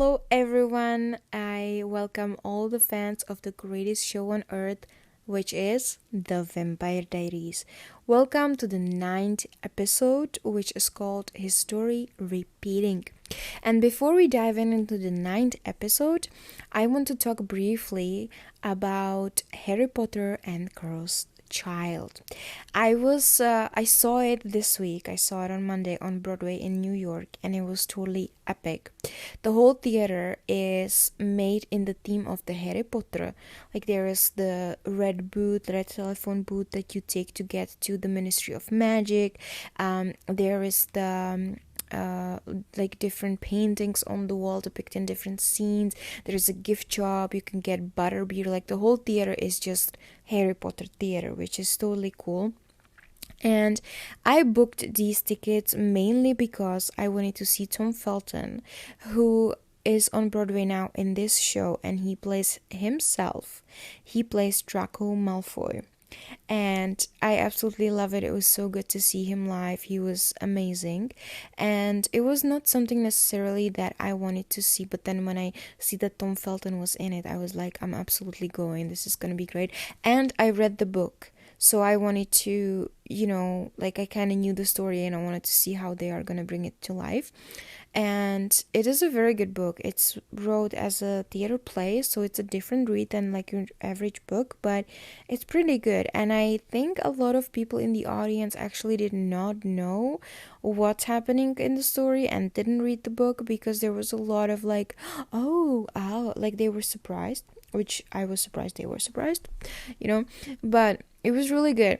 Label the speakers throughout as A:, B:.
A: Hello, everyone. I welcome all the fans of the greatest show on earth, which is The Vampire Diaries. Welcome to the ninth episode, which is called History Repeating. And before we dive into the ninth episode, I want to talk briefly about Harry Potter and Cursed Child. I saw it this week. I saw it on Monday on Broadway in New York, and it was totally epic. The whole theater is made in the theme of the Harry Potter. Like there is the red telephone booth that you take to get to the Ministry of Magic. There is the like different paintings on the wall depicting different scenes. There's a gift shop. You can get butterbeer. Like the whole theater is just Harry Potter theater, which is totally cool. And I booked these tickets mainly because I wanted to see Tom Felton, who is on Broadway now in this show, and he plays himself. He plays Draco Malfoy. And I absolutely love it. It was so good to see him live. He was amazing. And it was not something necessarily that I wanted to see, but then when I see that Tom Felton was in it, I was like, I'm absolutely going. This is going to be great. And I read the book. So I wanted to, like I kind of knew the story and I wanted to see how they are going to bring it to life. And it is a very good book. It's wrote as a theater play, so it's a different read than like your average book, but it's pretty good. And I think a lot of people in the audience actually did not know what's happening in the story and didn't read the book because there was a lot of like, oh, like they were surprised, which I was surprised they were surprised, but it was really good.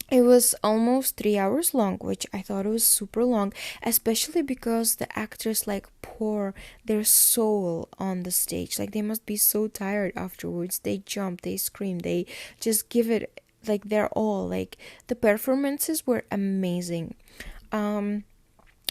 A: It was almost 3 hours long, which I thought was super long, especially because the actors like pour their soul on the stage. Like they must be so tired afterwards. They jump, they scream, they just give it like their all. Like the performances were amazing.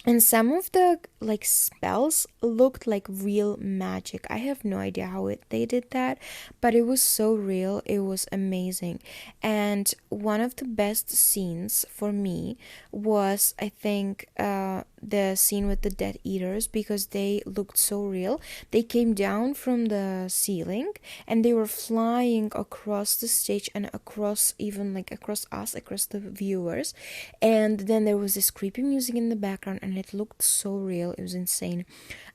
A: And some of the like spells looked like real magic. I have no idea how they did that, but it was so real. It was amazing. And one of the best scenes for me was, I think, the scene with the Death Eaters, because they looked so real. They came down from the ceiling and they were flying across the stage and across, even like across us, across the viewers. And then there was this creepy music in the background and it looked so real. It was insane.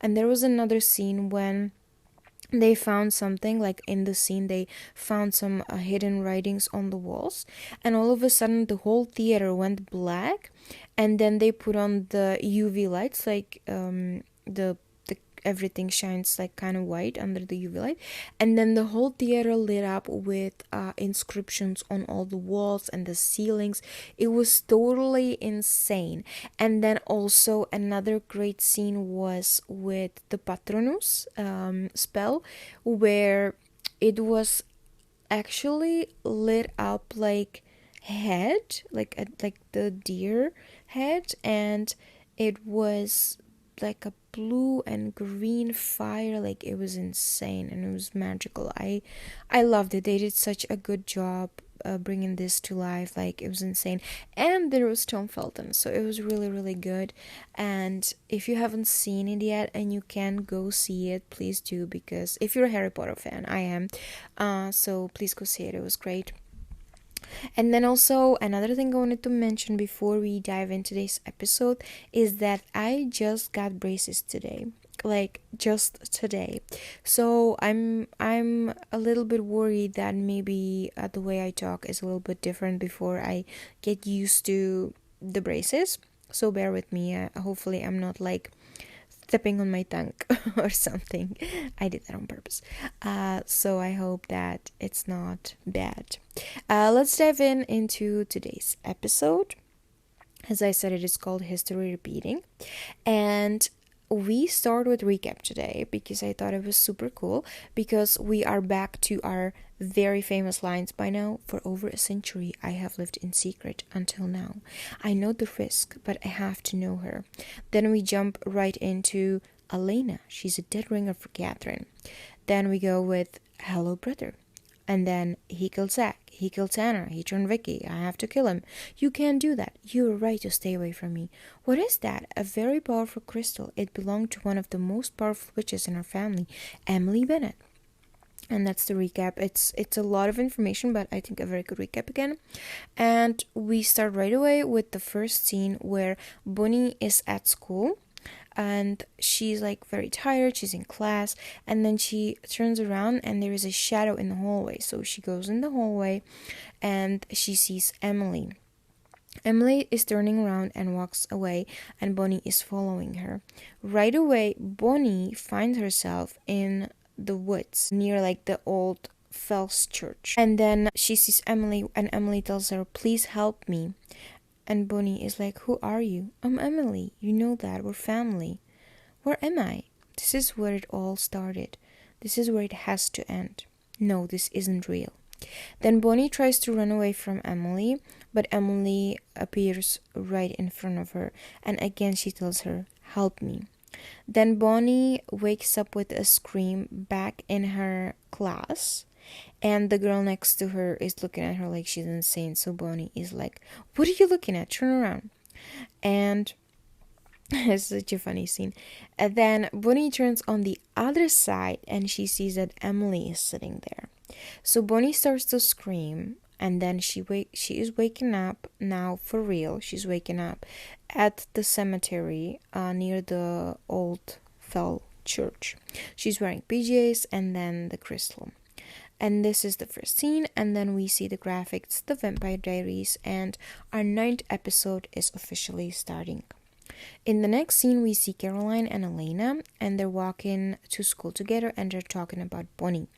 A: And there was another scene when they found something, like in the scene they found some hidden writings on the walls, and all of a sudden the whole theater went black, and then they put on the UV lights, like the everything shines like kind of white under the UV light, and then the whole theater lit up with inscriptions on all the walls and the ceilings. It was totally insane. And then also another great scene was with the Patronus spell, where it was actually lit up like head, like the deer head, and it was like a blue and green fire. Like it was insane and it was magical. I loved it. They did such a good job bringing this to life. Like it was insane. And there was Tom Felton, so it was really, really good. And if you haven't seen it yet and you can go see it, please do, because if you're a Harry Potter fan, I am, so please go see it. It was great. And then also another thing I wanted to mention before we dive into today's episode is that I just got braces today. Like just today. So I'm a little bit worried that maybe the way I talk is a little bit different before I get used to the braces. So bear with me. Hopefully I'm not like stepping on my tongue or something. I did that on purpose. So I hope that it's not bad. Let's dive into today's episode. As I said, it is called History Repeating. And we start with recap today because I thought it was super cool, because we are back to our very famous lines by now. For over a century I have lived in secret until now. I know the risk, but I have to know her. Then we jump right into Elena. She's a dead ringer for Catherine. Then we go with hello brother. And then he killed Zach. He killed Tanner. He turned Vicky. I have to kill him. You can't do that. You're right to stay away from me. What is that? A very powerful crystal. It belonged to one of the most powerful witches in our family, Emily Bennett. And that's the recap. It's a lot of information, but I think a very good recap again. And we start right away with the first scene where Bonnie is at school and she's like very tired. She's in class, and then she turns around and there is a shadow in the hallway. So she goes in the hallway and she sees Emily. Emily is turning around and walks away, and Bonnie is following her. Right away, Bonnie finds herself in the woods near like the old Fells church. And then she sees Emily, and Emily tells her, "Please help me." And Bonnie is like, "Who are you?" "I'm Emily. You know that. We're family." "Where am I?" This is where it all started. This is where it has to end. No, this isn't real. Then Bonnie tries to run away from Emily, but Emily appears right in front of her, and again she tells her, "Help me." Then Bonnie wakes up with a scream back in her class, and the girl next to her is looking at her like she's insane. So Bonnie is like, "What are you looking at? Turn around." And it's such a funny scene. And then Bonnie turns on the other side and she sees that Emily is sitting there. So Bonnie starts to scream, and then she is waking up now for real. She's waking up at the cemetery near the old Fell church. She's wearing PJs and then the crystal. And this is the first scene, and then we see the graphics, The Vampire Diaries, and our 9th episode is officially starting. In the next scene, we see Caroline and Elena, and they're walking to school together, and they're talking about Bonnie.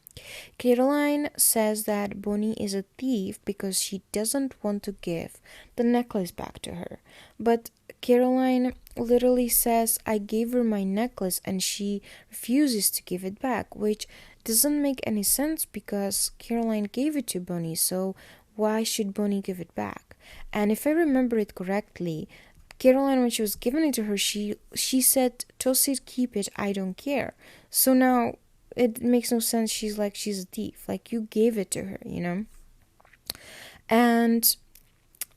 A: Caroline says that Bonnie is a thief because she doesn't want to give the necklace back to her. But Caroline literally says, "I gave her my necklace and she refuses to give it back," which doesn't make any sense because Caroline gave it to Bonnie, so why should Bonnie give it back? And if I remember it correctly, Caroline, when she was giving it to her, she said, "Toss it, keep it, I don't care." So now it makes no sense. She's a thief. Like, you gave it to her, you know? And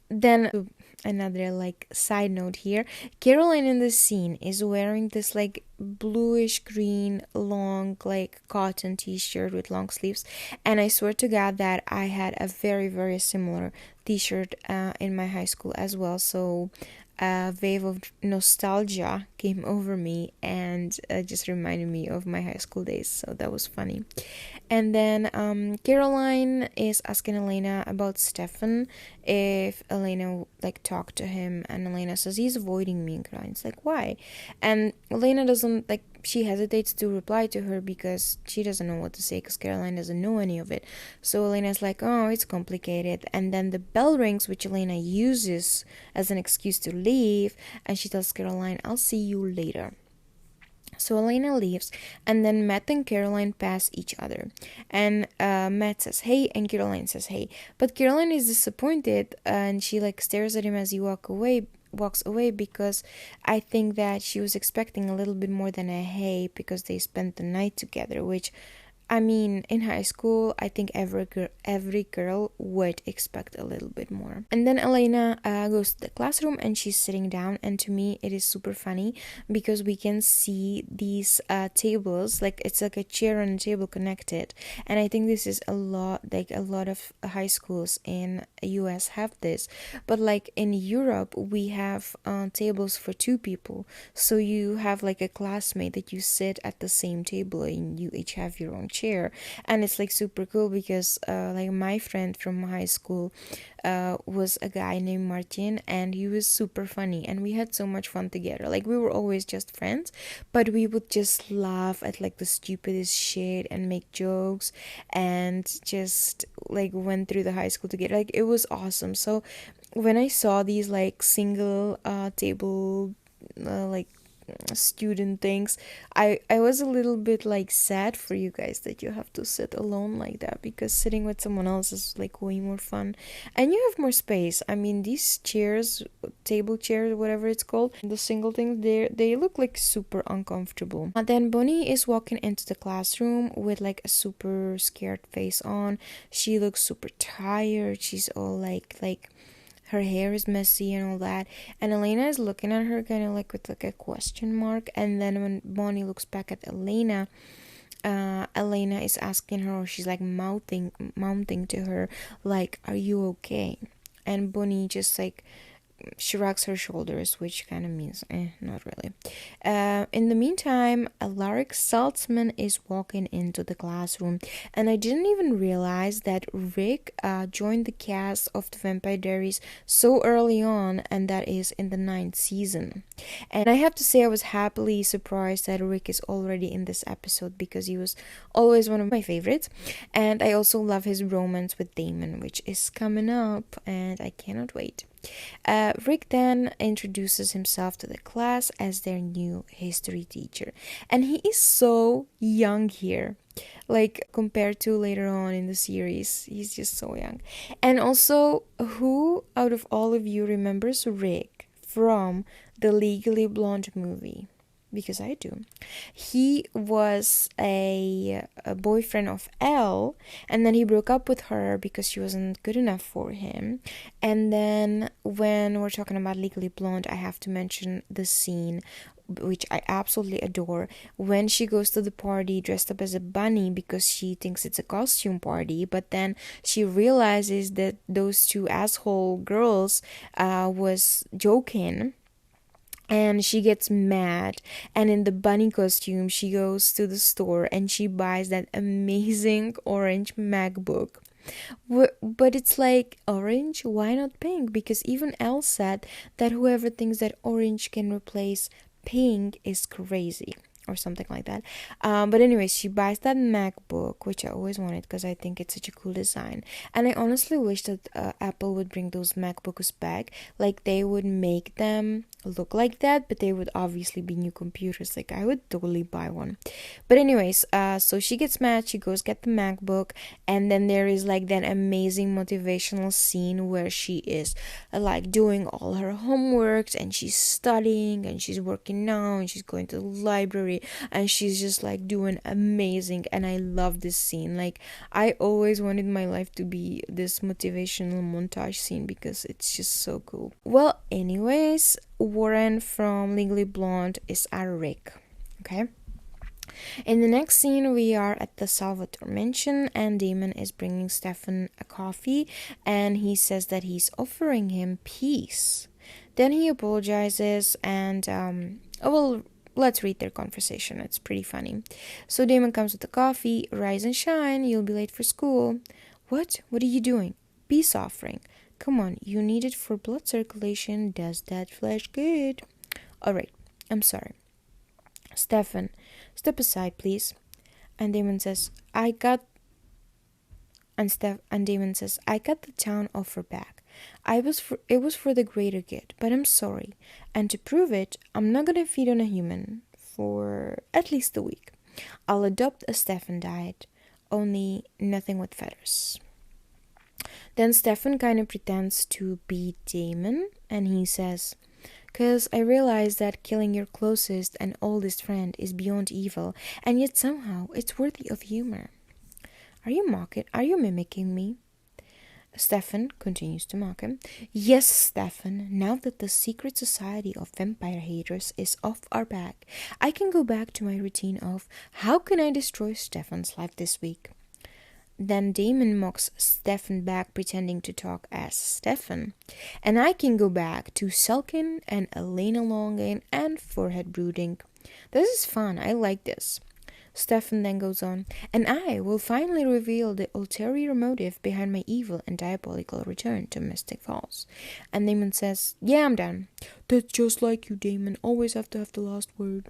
A: then another like side note here, Caroline in this scene is wearing this like bluish green long like cotton t-shirt with long sleeves, and I swear to God that I had a very, very similar t-shirt in my high school as well. So a wave of nostalgia came over me and just reminded me of my high school days, so that was funny. And then Caroline is asking Elena about Stefan, if Elena like talked to him, and Elena says he's avoiding me. And Caroline's like, "Why?" And Elena doesn't like, she hesitates to reply to her because she doesn't know what to say, because Caroline doesn't know any of it. So Elena's like, "Oh, it's complicated." And then the bell rings, which Elena uses as an excuse to leave, and she tells Caroline, "I'll see you later." So Elena leaves, and then Matt and Caroline pass each other, and Matt says hey and Caroline says hey, but Caroline is disappointed and she like stares at him as he walks away, because I think that she was expecting a little bit more than a hey, because they spent the night together, which, I mean, in high school, I think every girl would expect a little bit more. And then Elena goes to the classroom and she's sitting down, and to me it is super funny because we can see these tables, like it's like a chair and a table connected, and I think this is a lot of high schools in US have this, but like in Europe we have tables for 2 people, so you have like a classmate that you sit at the same table and you each have your own chair. And it's like super cool because like my friend from high school was a guy named Martin, and he was super funny, and we had so much fun together. Like, we were always just friends, but we would just laugh at like the stupidest shit and make jokes and just like went through the high school together. Like, it was awesome. So when I saw these like single table like student things. I was a little bit like sad for you guys that you have to sit alone like that, because sitting with someone else is like way more fun, and you have more space. I mean, these chairs, table chairs, whatever it's called, the single things, they look like super uncomfortable. And then Bonnie is walking into the classroom with like a super scared face on. She looks super tired. She's all like her hair is messy and all that, and Elena is looking at her kind of like with like a question mark. And then when Bonnie looks back at Elena, Elena is asking her, or she's like mouthing to her, like, are you okay? And Bonnie just like shrugs her shoulders, which kind of means not really. In the meantime, Alaric Saltzman is walking into the classroom, and I didn't even realize that Rick joined the cast of the Vampire Diaries so early on, and that is in the 9th season. And I have to say, I was happily surprised that Rick is already in this episode, because he was always one of my favorites, and I also love his romance with Damon, which is coming up, and I cannot wait. Rick then introduces himself to the class as their new history teacher, and he is so young here, like compared to later on in the series. He's just so young. And also, who out of all of you remembers Rick from the Legally Blonde movie? Because I do. He was a boyfriend of Elle, and then he broke up with her because she wasn't good enough for him. And then when we're talking about Legally Blonde, I have to mention the scene, which I absolutely adore, when she goes to the party dressed up as a bunny because she thinks it's a costume party, but then she realizes that those two asshole girls was joking. And she gets mad, and in the bunny costume she goes to the store and she buys that amazing orange MacBook. But it's like, orange, why not pink? Because even Elle said that whoever thinks that orange can replace pink is crazy, or something like that. But anyways, she buys that MacBook, which I always wanted because I think it's such a cool design. And I honestly wish that Apple would bring those MacBooks back. Like, they would make them look like that, but they would obviously be new computers. Like, I would totally buy one. But anyways, so she gets mad, she goes get the MacBook, and then there is like that amazing motivational scene where she is like doing all her homeworks, and she's studying, and she's working now, and she's going to the library, and she's just like doing amazing. And I love this scene. Like, I always wanted my life to be this motivational montage scene because it's just so cool. Well, anyways, Warren from Legally Blonde is our Rick. Okay. In the next scene, we are at the Salvatore mansion, and Damon is bringing Stefan a coffee, and he says that he's offering him peace. Then he apologizes, and let's read their conversation. It's pretty funny. So Damon comes with the coffee. Rise and shine, you'll be late for school. What are you doing? Peace offering. Come on, you need it for blood circulation. Does that flesh good? Alright, I'm sorry. Stefan, step aside, please. And Damon says, I got the town offer back. It was for the greater good, but I'm sorry. And to prove it, I'm not gonna feed on a human for at least a week. I'll adopt a Stefan diet, only nothing with feathers. Then Stefan kind of pretends to be Damon, and he says, "'Cause I realize that killing your closest and oldest friend is beyond evil, and yet somehow it's worthy of humor." Are you mimicking me? Stefan continues to mock him. Yes, Stefan, now that the secret society of vampire haters is off our back, I can go back to my routine of how can I destroy Stefan's life this week. Then Damon mocks Stefan back, pretending to talk as Stefan. And I can go back to Selkin and Elena longing and forehead brooding. This is fun, I like this. Stefan then goes on, and I will finally reveal the ulterior motive behind my evil and diabolical return to Mystic Falls. And Damon says, yeah, I'm done. That's just like you, Damon. Always have to have the last word.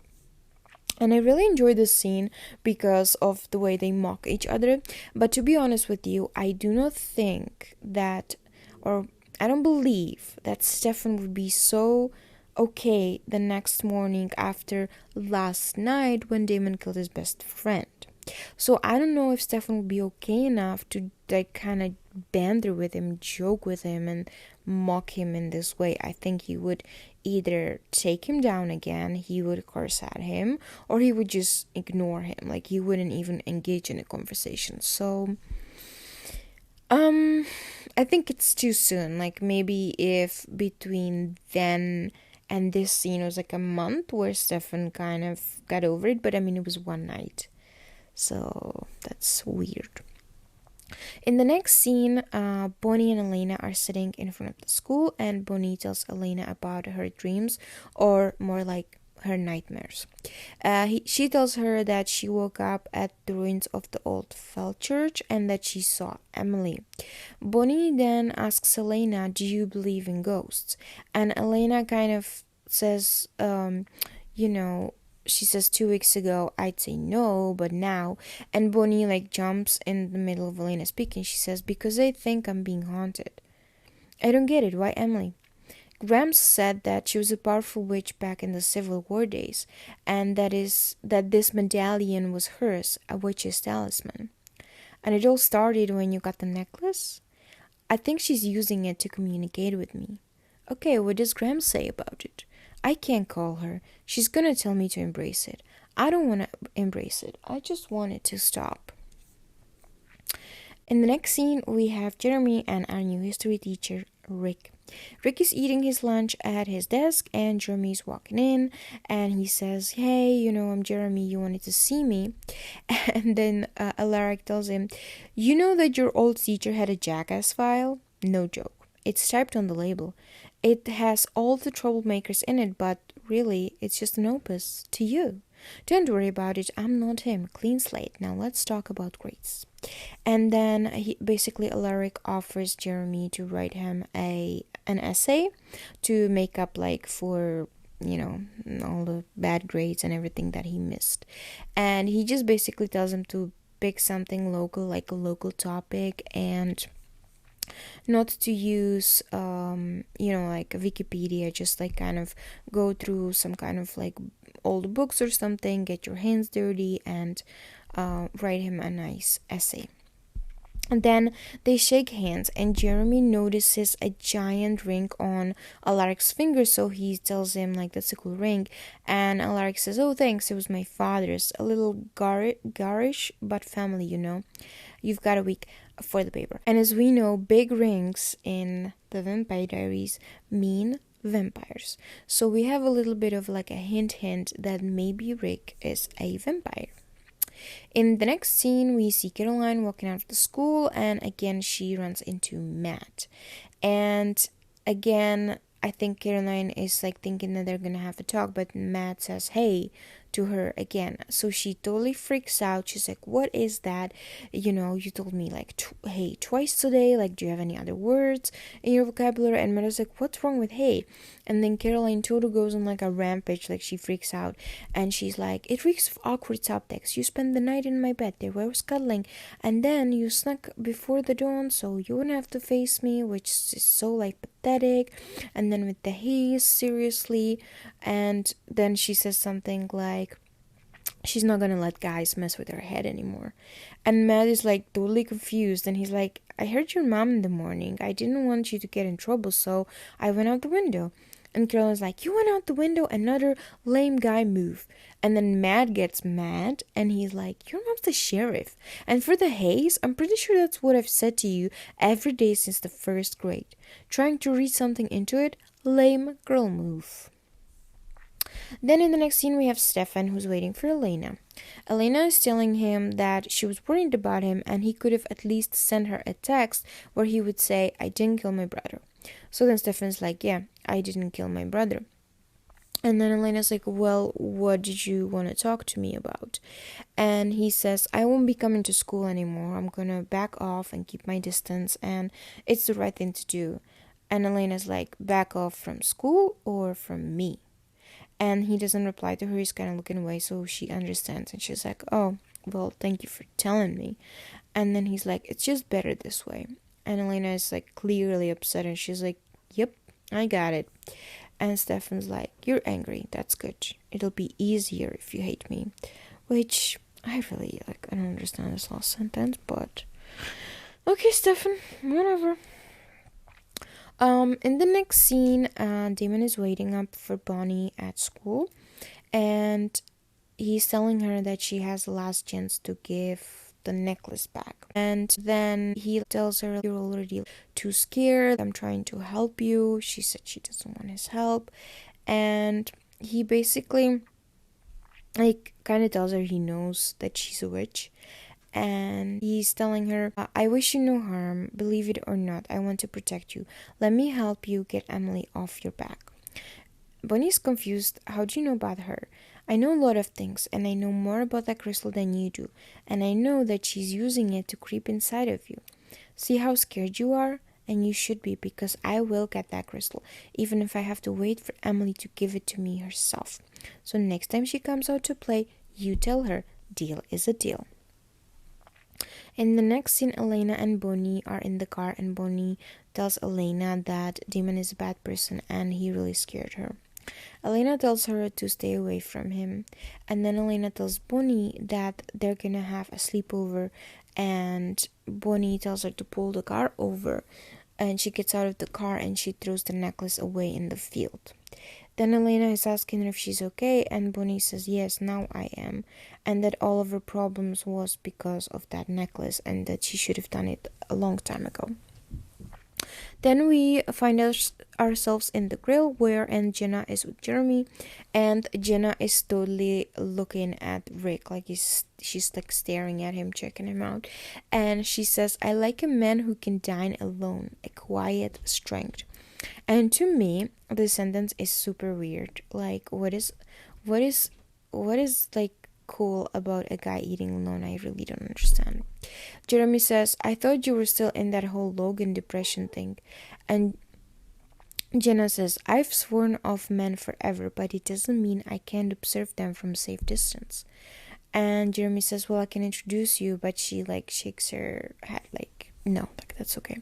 A: And I really enjoy this scene because of the way they mock each other. But to be honest with you, I do not think that, or I don't believe that Stefan would be so okay the next morning after last night when Damon killed his best friend. So I don't know if Stefan would be okay enough to like kind of banter with him, joke with him, and mock him in this way. I think he would either take him down again, he would curse at him, or he would just ignore him. Like he wouldn't even engage in a conversation. So um I think it's too soon. Like maybe if between then and this scene was like a month where Stefan kind of got over it, but I mean it was one night. So that's weird. In the next scene, Bonnie and Elena are sitting in front of the school, and Bonnie tells Elena about her dreams, or more like her nightmares. She tells her that she woke up at the ruins of the old fell church and that she saw Emily. Bonnie then asks Elena, "Do you believe in ghosts?" And Elena kind of says, you know, she says 2 weeks ago I'd say no, but now. And Bonnie like jumps in the middle of Elena speaking. She says, "Because I think I'm being haunted." I don't get it. Why Emily? Gramps said that she was a powerful witch back in the Civil War days, and that this medallion was hers, a witch's talisman. And it all started when you got the necklace? I think she's using it to communicate with me. Okay, what does Gramps say about it? I can't call her. She's gonna tell me to embrace it. I don't want to embrace it. I just want it to stop. In the next scene, we have Jeremy and our new history teacher, Rick. Rick is eating his lunch at his desk, and Jeremy's walking in, and he says, "Hey, I'm Jeremy, you wanted to see me." And then Alaric tells him, "You know that your old teacher had a jackass file? No joke. It's typed on the label. It has all the troublemakers in it, but really, it's just an opus to you. Don't worry about it. I'm not him. Clean slate. Now let's talk about grades." And then basically Alaric offers Jeremy to write him an essay to make up like for all the bad grades and everything that he missed. And he just basically tells him to pick something local, like a local topic, and not to use like Wikipedia, just like kind of go through some kind of like old books or something, get your hands dirty, and write him a nice essay. And then they shake hands, and Jeremy notices a giant ring on Alaric's finger, so he tells him, like, "That's a cool ring." And Alaric says, "Oh, thanks, it was my father's. A little garish, but family, You've got a week for the paper." And as we know, big rings in the Vampire Diaries mean vampires. So we have a little bit of like a hint that maybe Rick is a vampire. In the next scene, we see Caroline walking out of the school, and again, she runs into Matt. And again, I think Caroline is like thinking that they're gonna have a talk, but Matt says, "Hey," to her again. So she totally freaks out. She's like, "What is that? You told me like, hey, twice today. Like, do you have any other words in your vocabulary?" And Matt's like, "What's wrong with hey?" And then Caroline totally goes on like a rampage. Like, she freaks out, and she's like, "It reeks of awkward subtext. You spent the night in my bed. They were cuddling, and then you snuck before the dawn, so you wouldn't have to face me," which is so like pathetic. And then with the haze, seriously. And then she says something like she's not gonna let guys mess with her head anymore. And Matt is like totally confused, and he's like, "I heard your mom in the morning. I didn't want you to get in trouble, so I went out the window." And Carolyn's like, "You went out the window? Another lame guy move." And then Matt gets mad, and he's like, "Your mom's the sheriff. And for the haze, I'm pretty sure that's what I've said to you every day since the first grade. Trying to read something into it? Lame girl move." Then in the next scene, we have Stefan, who's waiting for Elena. Elena is telling him that she was worried about him, and he could have at least sent her a text where he would say, "I didn't kill my brother." So then Stefan's like, "Yeah, I didn't kill my brother." And then Elena's like, "Well, what did you want to talk to me about?" And he says, "I won't be coming to school anymore. I'm gonna back off and keep my distance, and it's the right thing to do." And Elena's like, "Back off from school or from me?" And he doesn't reply to her. He's kind of looking away, so she understands, and she's like, "Oh, well, thank you for telling me." And then he's like, "It's just better this way." And Elena is like clearly upset, and she's like, "Yep, I got it." And Stefan's like, you're angry, that's good. It'll be easier if you hate me. Which I really like. I don't understand this last sentence, but okay, Stefan, whatever. In the next scene, Damon is waiting up for Bonnie at school, and he's telling her that she has the last chance to give the necklace back. And then he tells her, you're already too scared, I'm trying to help you. She said she doesn't want his help. And he basically kind of tells her he knows that she's a witch. And he's telling her, I wish you no harm, believe it or not, I want to protect you. Let me help you get Emily off your back. Bonnie's confused. How do you know about her? I know a lot of things, and I know more about that crystal than you do, and I know that she's using it to creep inside of you. See how scared you are? And you should be, because I will get that crystal, even if I have to wait for Emily to give it to me herself. So next time she comes out to play, you tell her, deal is a deal. In the next scene, Elena and Bonnie are in the car, and Bonnie tells Elena that Damon is a bad person and he really scared her. Elena tells her to stay away from him, and then Elena tells Bonnie that they're gonna have a sleepover, and Bonnie tells her to pull the car over, and she gets out of the car and she throws the necklace away in the field. Then Elena is asking her if she's okay, and Bonnie says, yes, now I am, and that all of her problems was because of that necklace, and that she should have done it a long time ago. Then we find ourselves in the grill where Jenna is with Jeremy, and Jenna is totally looking at Rick, like she's like staring at him, checking him out, and she says, I like a man who can dine alone, a quiet strength. And to me, this sentence is super weird. Like, what is like cool about a guy eating alone? I really don't understand. Jeremy says, I thought you were still in that whole Logan depression thing. And Jenna says, I've sworn off men forever, but it doesn't mean I can't observe them from a safe distance. And Jeremy says, well, I can introduce you, but she like shakes her head like, no, like that's okay.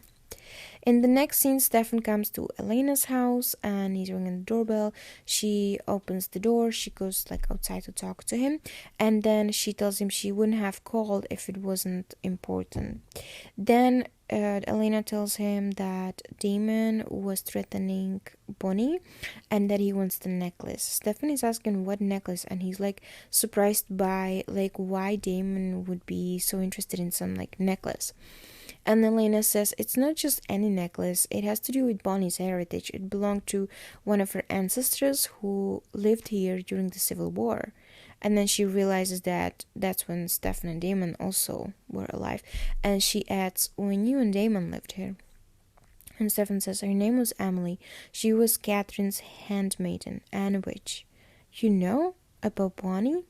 A: In the next scene, Stefan comes to Elena's house and he's ringing the doorbell. She opens the door, she goes like outside to talk to him, and then she tells him she wouldn't have called if it wasn't important. Then Elena tells him that Damon was threatening Bonnie and that he wants the necklace. Stefan is asking what necklace, and he's like surprised by like why Damon would be so interested in some like necklace. And Elena says it's not just any necklace, it has to do with Bonnie's heritage. It belonged to one of her ancestors who lived here during the Civil War. And then she realizes that that's when Stefan and Damon also were alive. And she adds, when you and Damon lived here. And Stefan says her name was Emily. She was Catherine's handmaiden and a witch. You know about Bonnie?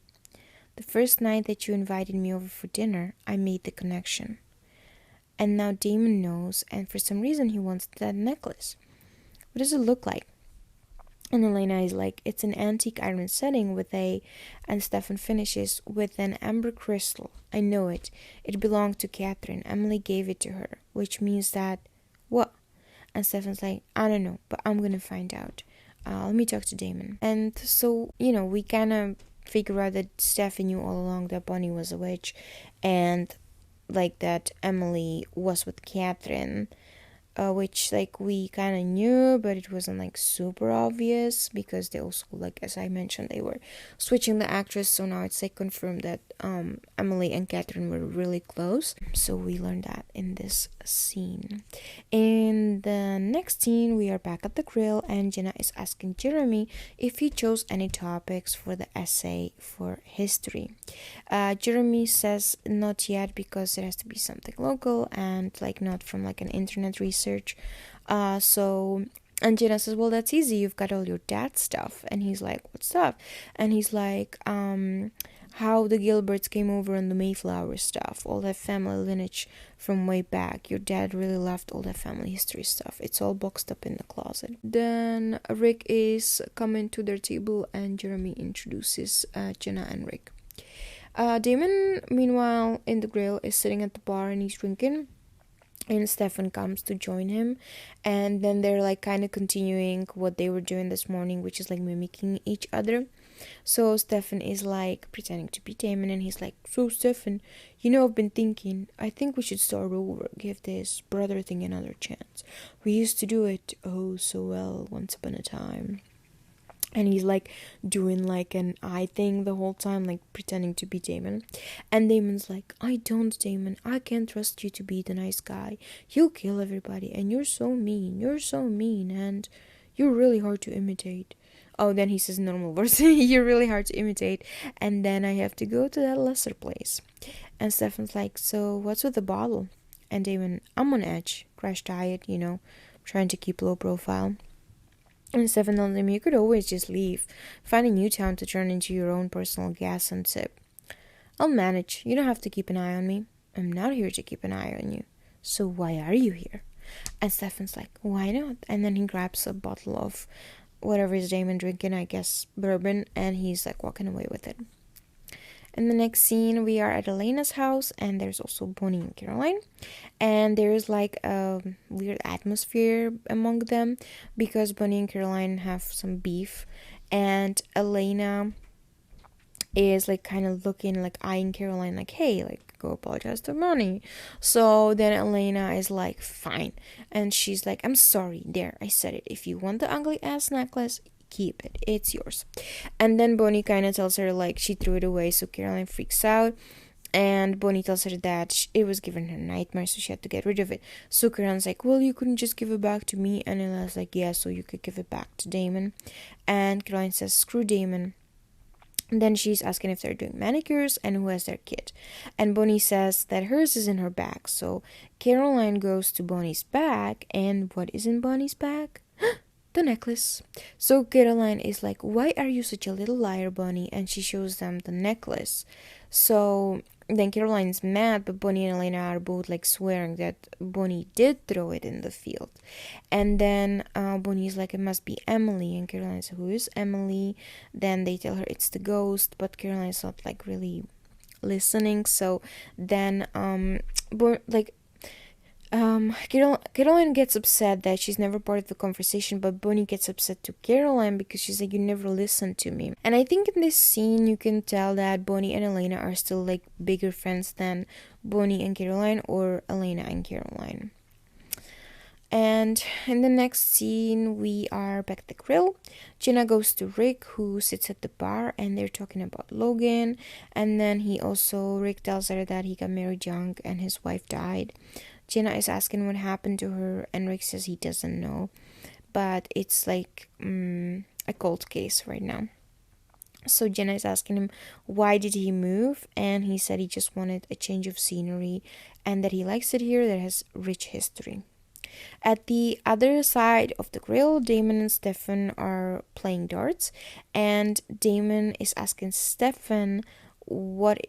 A: The first night that you invited me over for dinner, I made the connection. And now Damon knows, and for some reason he wants that necklace. What does it look like? And Elena is like, it's an antique iron setting with and Stefan finishes, with an amber crystal. I know it. It belonged to Catherine. Emily gave it to her, which means that, what? And Stefan's like, I don't know, but I'm gonna find out. Let me talk to Damon. And so, we kind of figure out that Stefan knew all along that Bonnie was a witch, and like that Emily was with Catherine, which like we kind of knew, but it wasn't like super obvious because they also, like as I mentioned, they were switching the actress, so now it's like confirmed that Emily and Catherine were really close. So we learned that in this scene. In the next scene, we are back at the grill, and Jenna is asking Jeremy if he chose any topics for the essay for history. Jeremy says not yet because it has to be something local and like not from like an internet research. And Jenna says, well, that's easy, you've got all your dad's stuff. And he's like, what stuff? And he's like, how the Gilberts came over on the Mayflower stuff, all that family lineage from way back. Your dad really loved all that family history stuff. It's all boxed up in the closet. Then Rick is coming to their table, and Jeremy introduces Jenna and Rick. Damon, meanwhile, in the grill, is sitting at the bar and he's drinking. and Stefan comes to join him, and then they're like kind of continuing what they were doing this morning, which is like mimicking each other. So Stefan is like pretending to be Damon, and he's like, "So Stefan, I've been thinking, I think we should start over, give this brother thing another chance. We used to do it oh so well once upon a time." And he's like doing like an eye thing the whole time, like pretending to be Damon. And Damon's like, "I don't, Damon, I can't trust you to be the nice guy. You'll kill everybody, and you're so mean, and you're really hard to imitate." Oh, then he says normal voice. "You're really hard to imitate, and then I have to go to that lesser place." And Stefan's like, "So what's with the bottle?" And Damon, "I'm on edge, crash diet, trying to keep low profile." And Stefan tells him, "You could always just leave, find a new town to turn into your own personal gas and sip. I'll manage. You don't have to keep an eye on me. I'm not here to keep an eye on you. So why are you here?" And Stefan's like, "Why not?" And then he grabs a bottle of whatever is Damon drinking, I guess bourbon, and he's like walking away with it. In the next scene, we are at Elena's house, and there's also Bonnie and Caroline. And there's like a weird atmosphere among them because Bonnie and Caroline have some beef, and Elena is like kind of looking, like eyeing Caroline, like, "Hey, like, go apologize to Bonnie." So then Elena is like, "Fine," and she's like, "I'm sorry, there, I said it. If you want the ugly ass necklace, keep it, it's yours." And then Bonnie kind of tells her like she threw it away, so Caroline freaks out, and Bonnie tells her that it was giving her nightmares, so she had to get rid of it. So Caroline's like, "Well, you couldn't just give it back to me." And Elena's like, "Yeah, so you could give it back to Damon." And Caroline says, "Screw Damon." And then she's asking if they're doing manicures and who has their kit. And Bonnie says that hers is in her bag. So Caroline goes to Bonnie's bag, and what is in Bonnie's bag? The necklace. So Caroline is like, "Why are you such a little liar, Bonnie?" And she shows them the necklace. So then Caroline's mad, but Bonnie and Elena are both like swearing that Bonnie did throw it in the field. And then Bonnie's like, "It must be Emily." And Caroline's like, "Who is Emily?" Then they tell her it's the ghost, but Caroline's not like really listening. So then Caroline gets upset that she's never part of the conversation, but Bonnie gets upset to Caroline because she's like, "You never listened to me." And I think in this scene you can tell that Bonnie and Elena are still like bigger friends than Bonnie and Caroline or Elena and Caroline. And in the next scene, we are back at the grill. Jenna goes to Rick, who sits at the bar, and they're talking about Logan. And then Rick tells her that he got married young and his wife died. Jenna is asking what happened to her, and Rick says he doesn't know. But it's like a cold case right now. So Jenna is asking him why did he move, and he said he just wanted a change of scenery and that he likes it here, that has rich history. At the other side of the grill, Damon and Stefan are playing darts, and Damon is asking Stefan, what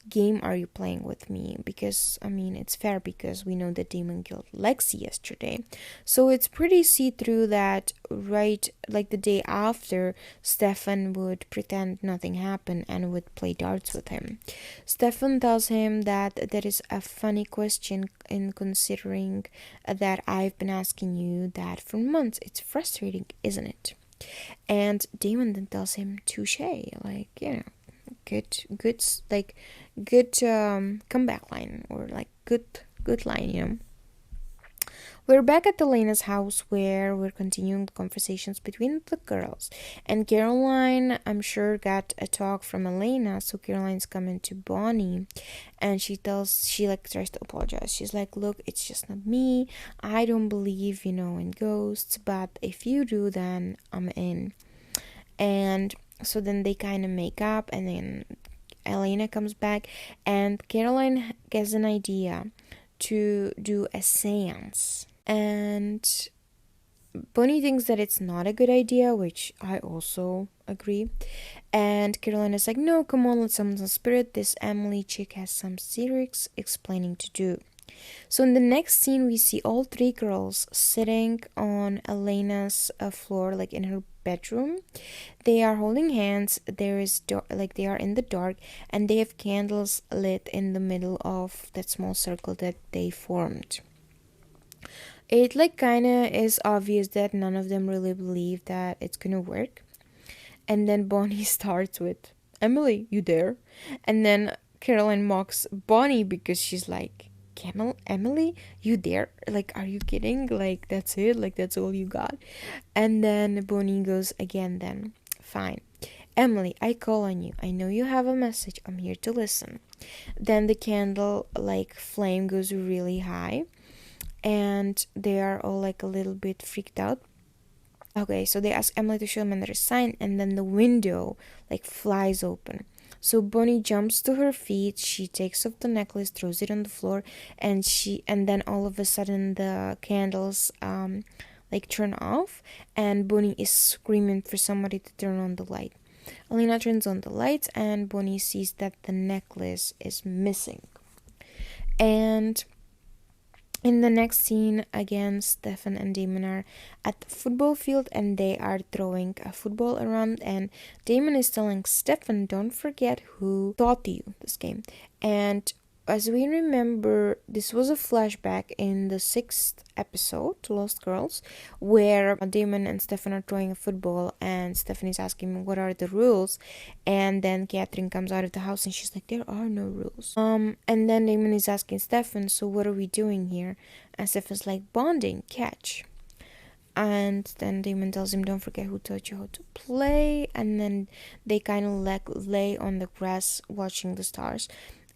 A: game are you playing with me? Because I mean, it's fair because we know that Damon killed Lexi yesterday, so it's pretty see-through that right like the day after, Stefan would pretend nothing happened and would play darts with him. Stefan tells him that that is a funny question in considering that I've been asking you that for months. It's frustrating, isn't it? And Damon then tells him, touche, like, good like good comeback line, or like good line. We're back at Elena's house where we're continuing the conversations between the girls, and Caroline, I'm sure, got a talk from Elena, so Caroline's coming to Bonnie, and she tries to apologize. She's like, "Look, it's just not me. I don't believe in ghosts, but if you do, then I'm in." And so then they kind of make up, and then Elena comes back, and Caroline gets an idea to do a seance. And Bonnie thinks that it's not a good idea, which I also agree. And Caroline is like, "No, come on, let's summon some spirit. This Emily chick has some serious explaining to do." So in the next scene, we see all three girls sitting on Elena's floor, like in her bedroom. They are holding hands. They are in the dark, and they have candles lit in the middle of that small circle that they formed. It like kind of is obvious that none of them really believe that it's gonna work. And then Bonnie starts with, Emily, you there? And then Caroline mocks Bonnie because she's like, Emily, you there? Like, are you kidding? Like, that's it? Like, that's all you got? And then Bonnie goes again, then, fine. Emily, I call on you. I know you have a message. I'm here to listen. Then the candle, like, flame goes really high. And they are all, like, a little bit freaked out. Okay, so they ask Emily to show them another sign, and then the window like flies open. So Bonnie jumps to her feet, she takes off the necklace, throws it on the floor, and then all of a sudden the candles like turn off, and Bonnie is screaming for somebody to turn on the light. Elena turns on the lights, and Bonnie sees that the necklace is missing. And in the next scene, again, Stefan and Damon are at the football field and they are throwing a football around. And Damon is telling Stefan, don't forget who taught you this game. And as we remember, this was a flashback in the 6th episode, Lost Girls, where Damon and Stefan are throwing a football and Stefan is asking what are the rules, and then Catherine comes out of the house and she's like, there are no rules. And then Damon is asking Stefan, so what are we doing here? And Stefan's like, bonding, catch. And then Damon tells him, don't forget who taught you how to play. And then they kind of lay on the grass watching the stars.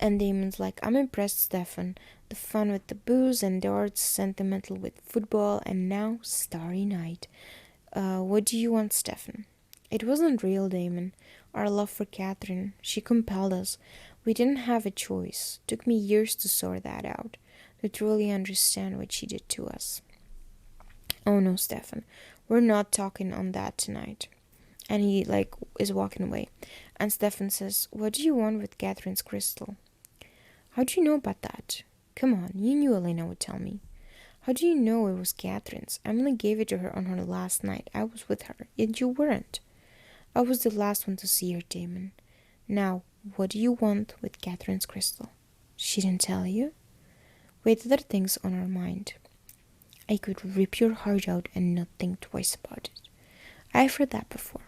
A: And Damon's like, I'm impressed, Stefan. The fun with the booze and darts, sentimental with football, and now Starry Night. What do you want, Stefan? It wasn't real, Damon. Our love for Catherine. She compelled us. We didn't have a choice. Took me years to sort that out. To truly understand what she did to us. Oh no, Stefan. We're not talking on that tonight. And he, is walking away. And Stefan says, what do you want with Catherine's crystal? How do you know about that? Come on, you knew Elena would tell me. How do you know it was Catherine's? Emily gave it to her on her last night. I was with her, yet you weren't. I was the last one to see her, Damon. Now, what do you want with Catherine's crystal? She didn't tell you? We had other things on our mind. I could rip your heart out and not think twice about it. I've heard that before.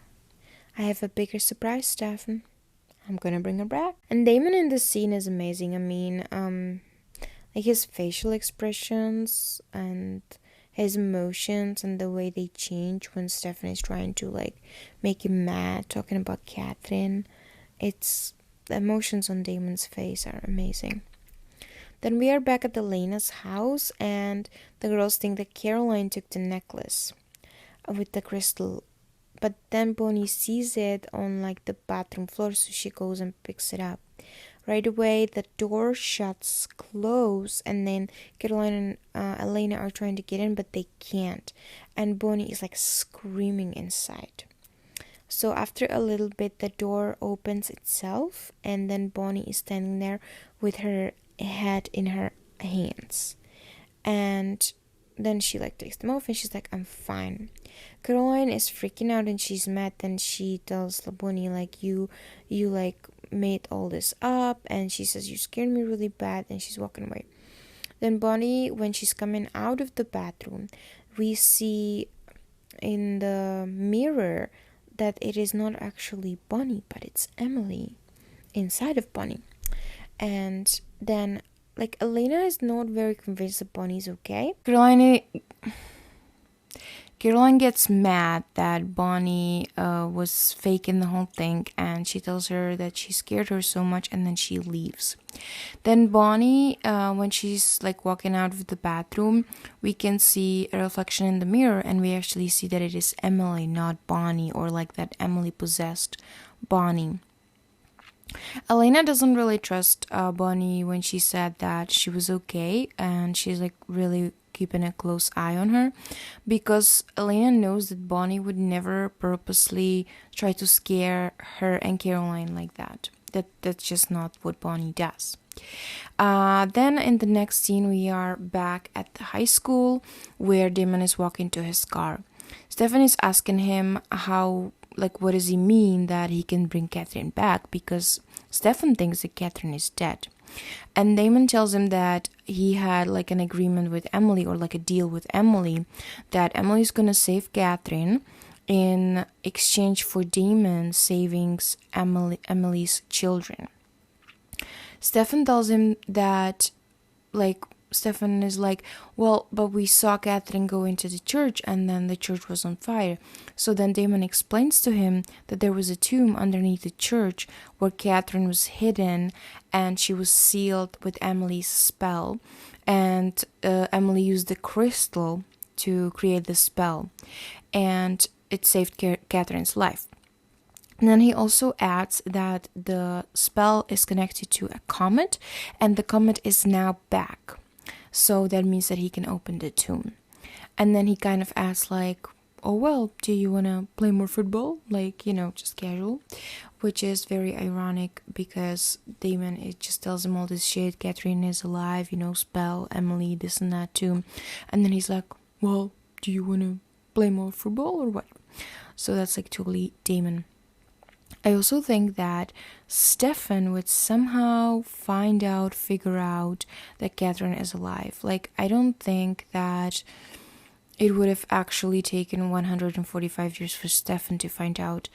A: I have a bigger surprise, Stefan. I'm gonna bring her back. And Damon in this scene is amazing. I mean, like his facial expressions and his emotions and the way they change when Stefan is trying to make him mad, talking about Catherine. The emotions on Damon's face are amazing. Then we are back at Elena's house and the girls think that Caroline took the necklace with the crystal. But then Bonnie sees it on the bathroom floor, so she goes and picks it up. Right away, the door shuts close, and then Caroline and Elena are trying to get in, but they can't. And Bonnie is screaming inside. So after a little bit, the door opens itself, and then Bonnie is standing there with her head in her hands. And then she takes them off and she's like, I'm fine. Caroline is freaking out and she's mad. Then she tells Bonnie you made all this up, and she says you scared me really bad, and she's walking away. Then Bonnie, when she's coming out of the bathroom, we see in the mirror that it is not actually Bonnie, but it's Emily inside of Bonnie. And then Elena is not very convinced that Bonnie's okay. Caroline gets mad that Bonnie was faking the whole thing, and she tells her that she scared her so much, and then she leaves. Then Bonnie, when she's walking out of the bathroom, we can see a reflection in the mirror, and we actually see that it is Emily, not Bonnie, or that Emily possessed Bonnie. Elena doesn't really trust Bonnie when she said that she was okay, and she's really keeping a close eye on her, because Elena knows that Bonnie would never purposely try to scare her and Caroline like that. That's just not what Bonnie does. Then in the next scene, we are back at the high school where Damon is walking to his car. Stefan is asking him what does he mean that he can bring Catherine back, because Stefan thinks that Catherine is dead. And Damon tells him that he had like an agreement with Emily, or like a deal with Emily, that Emily's gonna save Catherine in exchange for Damon saving Emily's children. Stefan tells him that, like, Stefan is like, well, but we saw Catherine go into the church and then the church was on fire. So then Damon explains to him that there was a tomb underneath the church where Catherine was hidden and she was sealed with Emily's spell. And Emily used the crystal to create the spell. And it saved Catherine's life. And then he also adds that the spell is connected to a comet, and the comet is now back. So that means that he can open the tomb. And then he kind of asks like, oh, well, do you want to play more football? Like, just casual. Which is very ironic because Damon, it just tells him all this shit. Catherine is alive, spell, Emily, this and that too. And then he's like, well, do you want to play more football or what? So that's like totally Damon. I also think that Stefan would somehow figure out that Catherine is alive. Like, I don't think that it would have actually taken 145 years for Stefan to find out.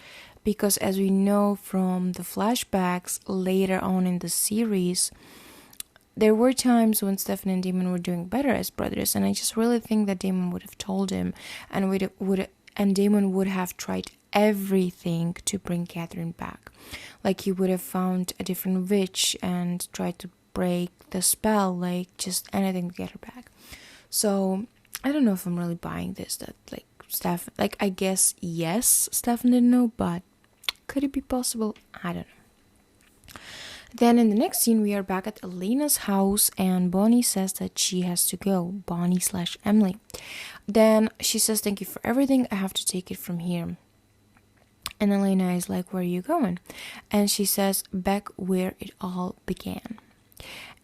A: Because as we know from the flashbacks later on in the series, there were times when Stefan and Damon were doing better as brothers. And I just really think that Damon would have told him, and Damon would have tried everything to bring Catherine back. Like, he would have found a different witch and tried to break the spell, like just anything to get her back. So I don't know if I'm really buying this, that like Stefan, like, I guess yes, Stefan didn't know, but could it be possible? I don't know. Then in the next scene, we are back at Elena's house and Bonnie says that she has to go. Bonnie/Emily. Then she says, thank you for everything. I have to take it from here. And Elena is like, where are you going? And she says, back where it all began.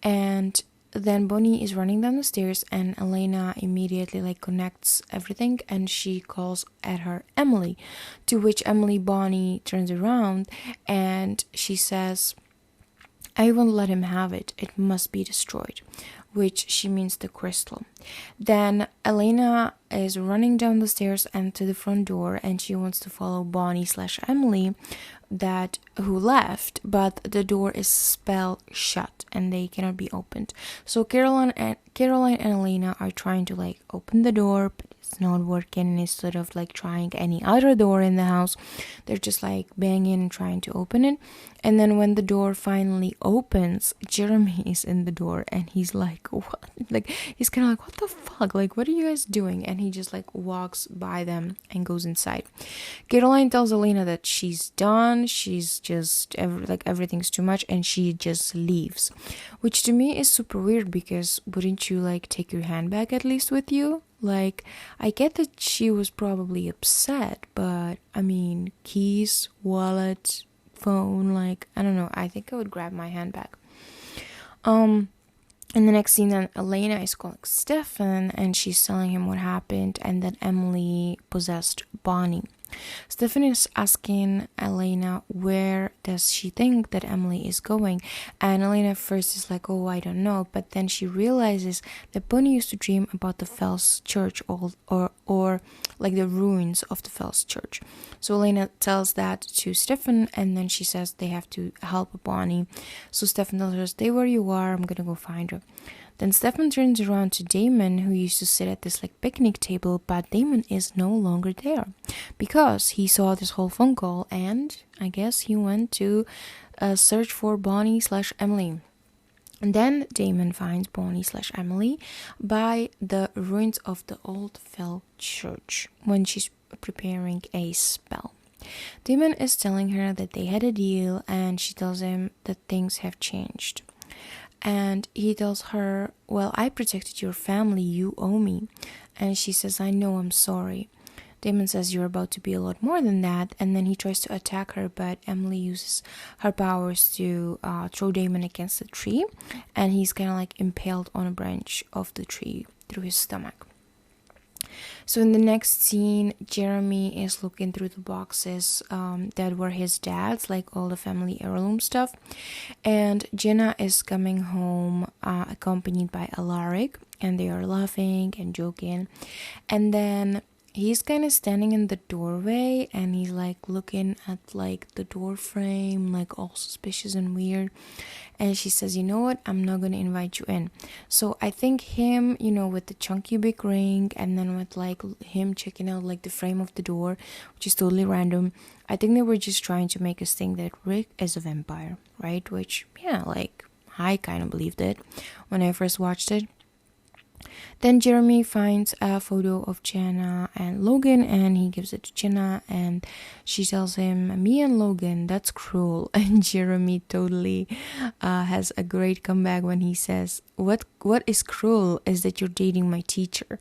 A: And then Bonnie is running down the stairs and Elena immediately like connects everything and she calls at her Emily. To which Bonnie turns around and she says, I won't let him have it. It must be destroyed. Which she means the crystal. Then Elena is running down the stairs and to the front door and she wants to follow Bonnie/Emily who left, but the door is spell shut and they cannot be opened. So Caroline and Elena are trying to like open the door, but it's not working. Instead of like trying any other door in the house, they're just like banging and trying to open it. And then when the door finally opens, Jeremy is in the door and he's like, what? Like, he's kind of like, what the fuck? Like, what are you guys doing? And he just like walks by them and goes inside. Caroline tells Elena that she's done. She's just everything's too much and she just leaves. Which to me is super weird because wouldn't you like take your handbag at least with you? Like, I get that she was probably upset, but I mean, keys, wallet, phone, like, I don't know, I think I would grab my handbag. In the next scene, then Elena is calling Stefan and she's telling him what happened and that Emily possessed Bonnie. Stefan is asking Elena where does she think that Emily is going, and Elena first is like, oh, I don't know, but then she realizes that Bonnie used to dream about the Fells Church or like the ruins of the Fells Church. So Elena tells that to Stefan and then she says they have to help Bonnie. So Stefan tells her, stay where you are, I'm gonna go find her. Then Stefan turns around to Damon, who used to sit at this like picnic table, but Damon is no longer there because he saw this whole phone call and I guess he went to search for Bonnie/Emily. And then Damon finds Bonnie/Emily by the ruins of the old Fell Church when she's preparing a spell. Damon is telling her that they had a deal and she tells him that things have changed. And he tells her, well, I protected your family, you owe me. And she says, I know, I'm sorry. Damon says, you're about to be a lot more than that. And then he tries to attack her, but Emily uses her powers to throw Damon against the tree. And he's kind of like impaled on a branch of the tree through his stomach. So in the next scene, Jeremy is looking through the boxes that were his dad's, like all the family heirloom stuff. And Jenna is coming home accompanied by Alaric, and they are laughing and joking. And then he's kind of standing in the doorway, and he's like looking at like the door frame, like all suspicious and weird. And she says, you know what, I'm not gonna invite you in. So I think him, with the chunky big ring, and then with like him checking out like the frame of the door, which is totally random, I think they were just trying to make us think that Rick is a vampire, right? Which, yeah, like I kind of believed it when I first watched it. Then Jeremy finds a photo of Jenna and Logan, and he gives it to Jenna, and she tells him, me and Logan, that's cruel. And Jeremy totally has a great comeback when he says, what is cruel is that you're dating my teacher.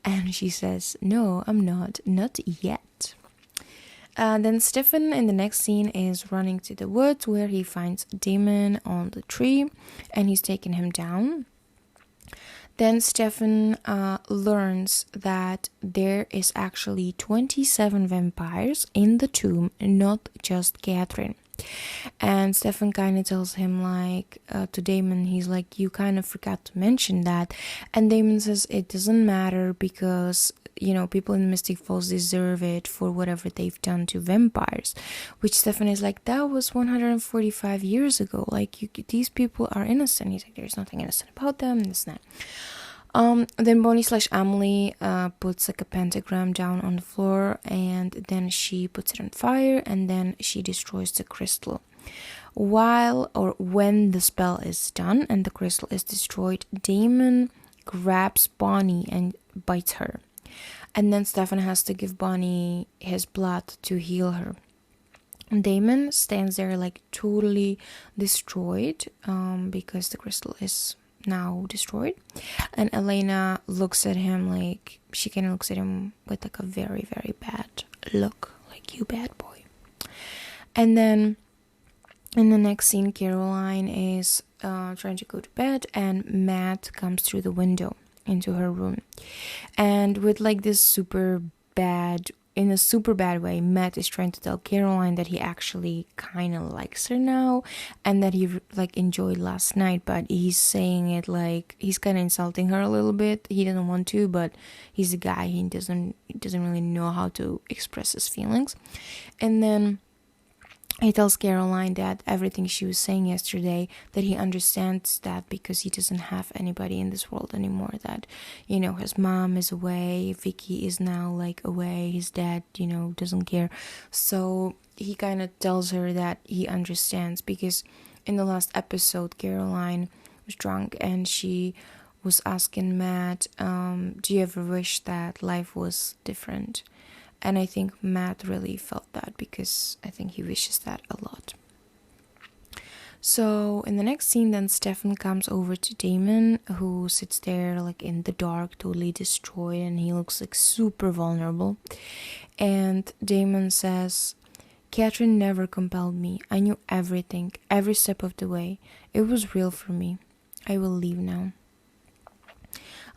A: And she says, no, I'm not yet. Then Stefan in the next scene is running to the woods, where he finds Damon on the tree, and he's taking him down. Then Stefan learns that there is actually 27 vampires in the tomb, not just Catherine. And Stefan kind of tells him, like, to Damon, he's like, you kind of forgot to mention that. And Damon says it doesn't matter because, people in Mystic Falls deserve it for whatever they've done to vampires. Which Stefan is like, that was 145 years ago. Like, these people are innocent. He's like, there's nothing innocent about them, this and that. Then Bonnie/Emily puts like a pentagram down on the floor, and then she puts it on fire, and then she destroys the crystal. When the spell is done and the crystal is destroyed, Damon grabs Bonnie and bites her. And then Stefan has to give Bonnie his blood to heal her. Damon stands there like totally destroyed because the crystal is now destroyed. And Elena looks at him like, she kind of looks at him with like a very, very bad look, like, you bad boy. And then in the next scene, Caroline is trying to go to bed, and Matt comes through the window into her room. And with like this in a super bad way, Matt is trying to tell Caroline that he actually kind of likes her now, and that he like enjoyed last night, but he's saying it like he's kind of insulting her a little bit. He doesn't want to, but he's a guy, he doesn't really know how to express his feelings. And then he tells Caroline that everything she was saying yesterday, that he understands that because he doesn't have anybody in this world anymore, that, his mom is away, Vicky is now like away, his dad, doesn't care. So he kind of tells her that he understands, because in the last episode, Caroline was drunk and she was asking Matt, do you ever wish that life was different? And I think Matt really felt that, because I think he wishes that a lot. So in the next scene, then Stefan comes over to Damon, who sits there like in the dark, totally destroyed, and he looks like super vulnerable. And Damon says, Catherine never compelled me. I knew everything, every step of the way. It was real for me. I will leave now.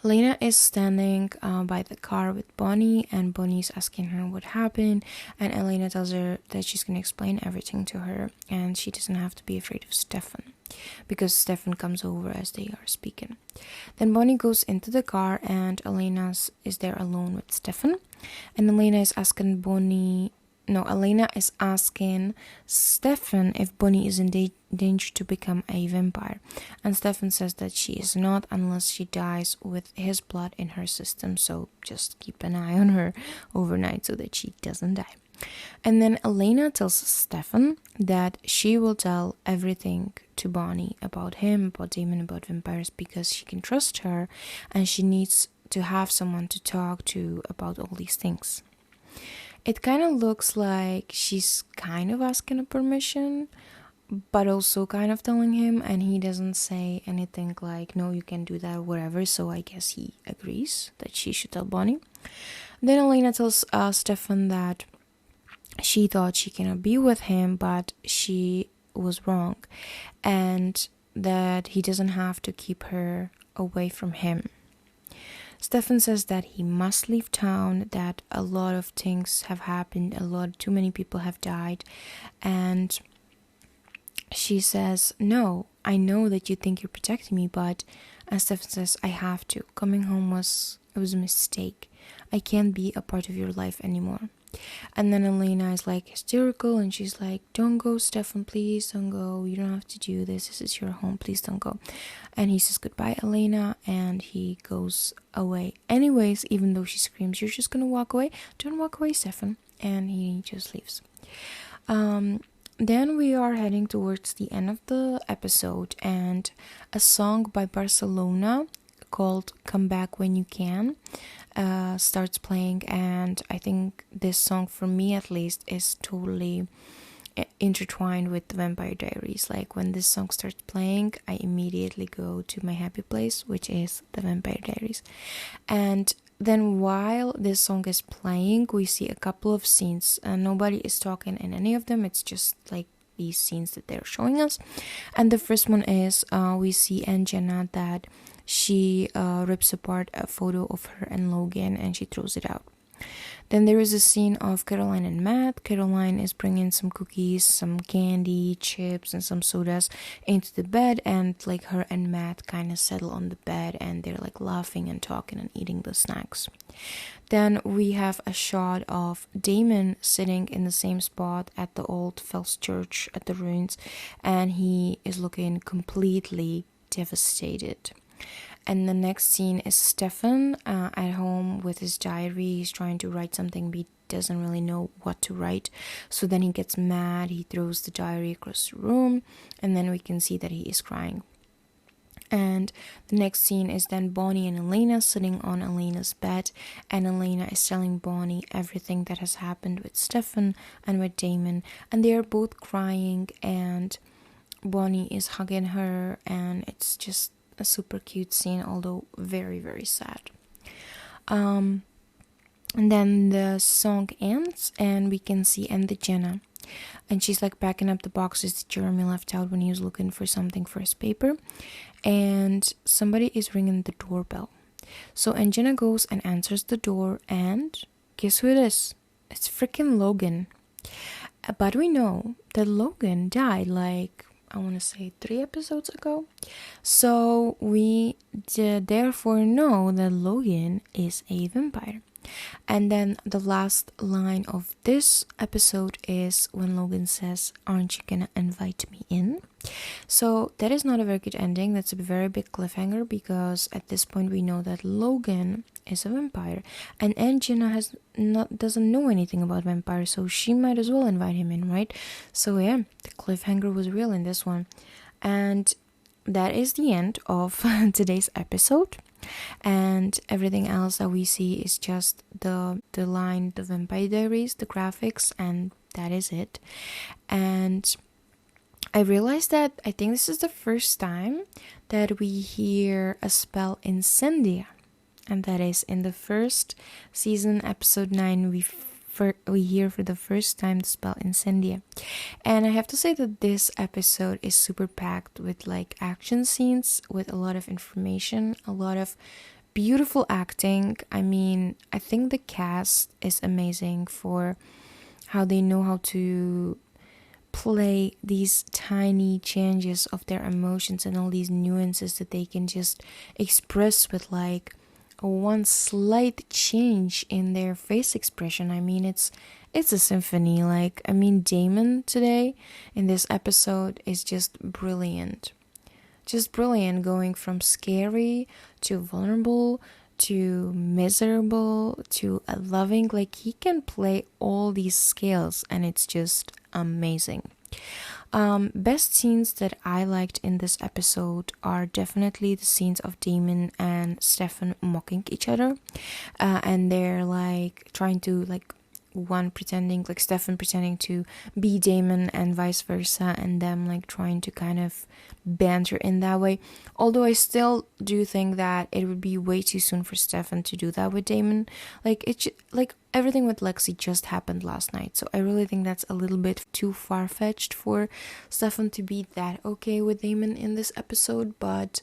A: Elena is standing by the car with Bonnie, and Bonnie's asking her what happened, and Elena tells her that she's going to explain everything to her, and she doesn't have to be afraid of Stefan, because Stefan comes over as they are speaking. Then Bonnie goes into the car, and Elena is there alone with Stefan, and Elena is asking Stefan if Bonnie is in danger to become a vampire. And Stefan says that she is not, unless she dies with his blood in her system. So just keep an eye on her overnight so that she doesn't die. And then Elena tells Stefan that she will tell everything to Bonnie about him, about Damon, about vampires, because she can trust her and she needs to have someone to talk to about all these things. It kind of looks like she's kind of asking a permission, but also kind of telling him, and he doesn't say anything like, no, you can do that or whatever, so I guess he agrees that she should tell Bonnie. Then Elena tells Stefan that she thought she cannot be with him, but she was wrong, and that he doesn't have to keep her away from him. Stefan says that he must leave town, that a lot of things have happened, too many people have died, and she says, no, I know that you think you're protecting me, but, and Stefan says, I have to. Coming home was a mistake. I can't be a part of your life anymore. And then Elena is like hysterical, and she's like, don't go, Stefan, please don't go. You don't have to do this. This is your home. Please don't go. And he says goodbye, Elena, and he goes away. Anyways, even though she screams, you're just gonna walk away. Don't walk away, Stefan. And he just leaves. Then we are heading towards the end of the episode, and a song by Barcelona called Come Back When You Can starts playing, and I think this song, for me at least, is totally intertwined with the Vampire Diaries. Like, when this song starts playing, I immediately go to my happy place, which is the Vampire Diaries. And then while this song is playing, we see a couple of scenes, and nobody is talking in any of them. It's just like these scenes that they're showing us. And the first one is we see Jenna that she rips apart a photo of her and Logan, and she throws it out. Then there is a scene of Caroline and Matt. Caroline is bringing some cookies, some candy, chips, and some sodas into the bed, and like her and Matt kind of settle on the bed, and they're like laughing and talking and eating the snacks. Then we have a shot of Damon sitting in the same spot at the old Fels church at the ruins, and he is looking completely devastated. And the next scene is Stefan at home with his diary. He's trying to write something, but he doesn't really know what to write. So then he gets mad. He throws the diary across the room, and then we can see that he is crying. And the next scene is then Bonnie and Elena sitting on Elena's bed, and Elena is telling Bonnie everything that has happened with Stefan and with Damon, and they are both crying, and Bonnie is hugging her, and it's just a super cute scene, although very, very sad. And then the song ends, and we can see Jenna, and she's like packing up the boxes that Jeremy left out when he was looking for something for his paper, and somebody is ringing the doorbell. So Jenna goes and answers the door, and guess who it is? It's freaking Logan. But we know that Logan died like, I want to say 3 episodes ago. So we therefore know that Logan is a vampire. And then the last line of this episode is when Logan says, aren't you gonna invite me in? So that is not a very good ending. That's a very big cliffhanger, because at this point we know that Logan is a vampire, and Jenna doesn't know anything about vampires, so she might as well invite him in, right? So yeah, the cliffhanger was real in this one. And that is the end of today's episode, and everything else that we see is just the line, the Vampire Diaries, the graphics, and that is it. And I realized that I think this is the first time that we hear a spell Incendia, and that is in the first season, episode 9, we hear for the first time the spell Incendia. And I have to say that this episode is super packed with like action scenes, with a lot of information, a lot of beautiful acting. I mean, I think the cast is amazing for how they know how to play these tiny changes of their emotions and all these nuances that they can just express with like one slight change in their face expression. I mean, it's a symphony. Like, I mean, Damon today in this episode is just brilliant, going from scary to vulnerable to miserable to loving. Like, he can play all these scales, and it's just amazing. Best scenes that I liked in this episode are definitely the scenes of Damon and Stefan mocking each other, and they're like trying to like Stefan pretending to be Damon and vice versa, and them like trying to kind of banter in that way. Although I still do think that it would be way too soon for Stefan to do that with Damon. Like, everything with Lexi just happened last night, so I really think that's a little bit too far-fetched for Stefan to be that okay with Damon in this episode. But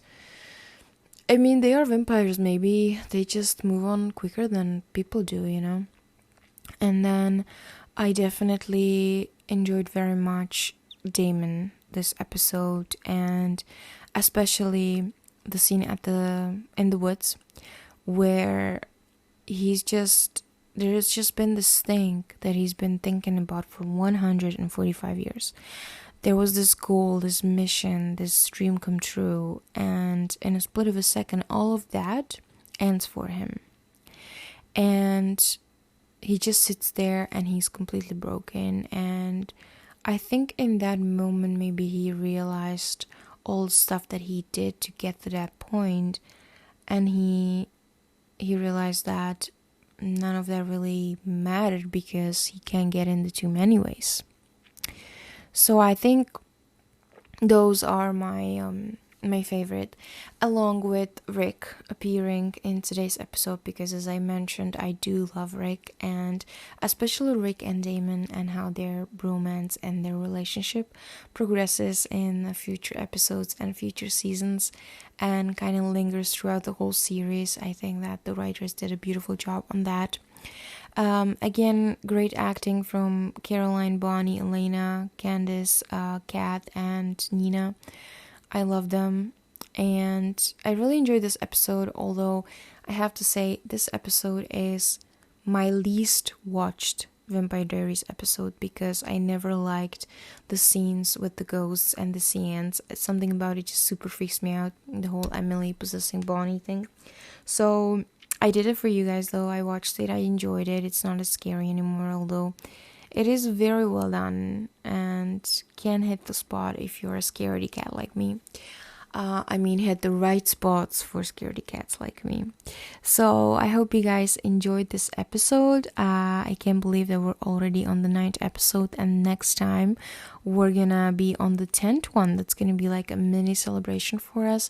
A: I mean, they are vampires, maybe. They just move on quicker than people do, And then I definitely enjoyed very much Damon this episode, and especially the scene in the woods where there's just been this thing that he's been thinking about for 145 years. There was this goal, this mission, this dream come true, and in a split of a second, all of that ends for him. And he just sits there and he's completely broken. And I think in that moment, maybe he realized all the stuff that he did to get to that point, and he realized that none of that really mattered because he can't get in the tomb anyways. So I think those are my favorite, along with Rick appearing in today's episode, because as I mentioned, I do love Rick, and especially Rick and Damon, and how their romance and their relationship progresses in future episodes and future seasons, and kind of lingers throughout the whole series. I think that the writers did a beautiful job on that. Again, great acting from Caroline, Bonnie, Elena, Candice, Kat, and Nina. I love them, and I really enjoyed this episode, although I have to say this episode is my least watched Vampire Diaries episode, because I never liked the scenes with the ghosts and the scenes. Something about it just super freaks me out, the whole Emily possessing Bonnie thing. So I did it for you guys, though. I watched it, I enjoyed it. It's not as scary anymore, although it is very well done and can hit the spot if you're a scaredy cat like me. Hit the right spots for scaredy cats like me. So I hope you guys enjoyed this episode. I can't believe that we're already on the 9th episode, and next time we're gonna be on the 10th one. That's gonna be like a mini celebration for us.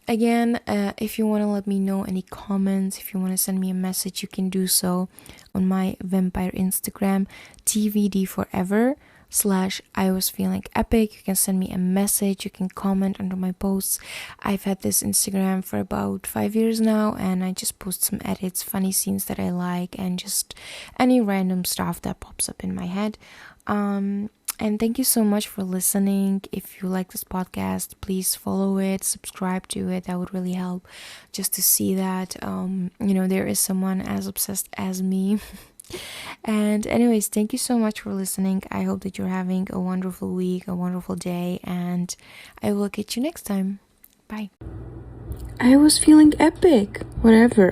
A: Again, if you want to let me know any comments, if you want to send me a message, you can do so on my vampire Instagram, TVD forever / I was feeling epic. You can send me a message, you can comment under my posts. I've had this Instagram for about 5 years now, and I just post some edits, funny scenes that I like, and just any random stuff that pops up in my head. And thank you so much for listening. If you like this podcast, please follow it, subscribe to it. That would really help, just to see that, there is someone as obsessed as me. And anyways, thank you so much for listening. I hope that you're having a wonderful week, a wonderful day, and I will catch you next time. Bye. I was feeling epic. Whatever.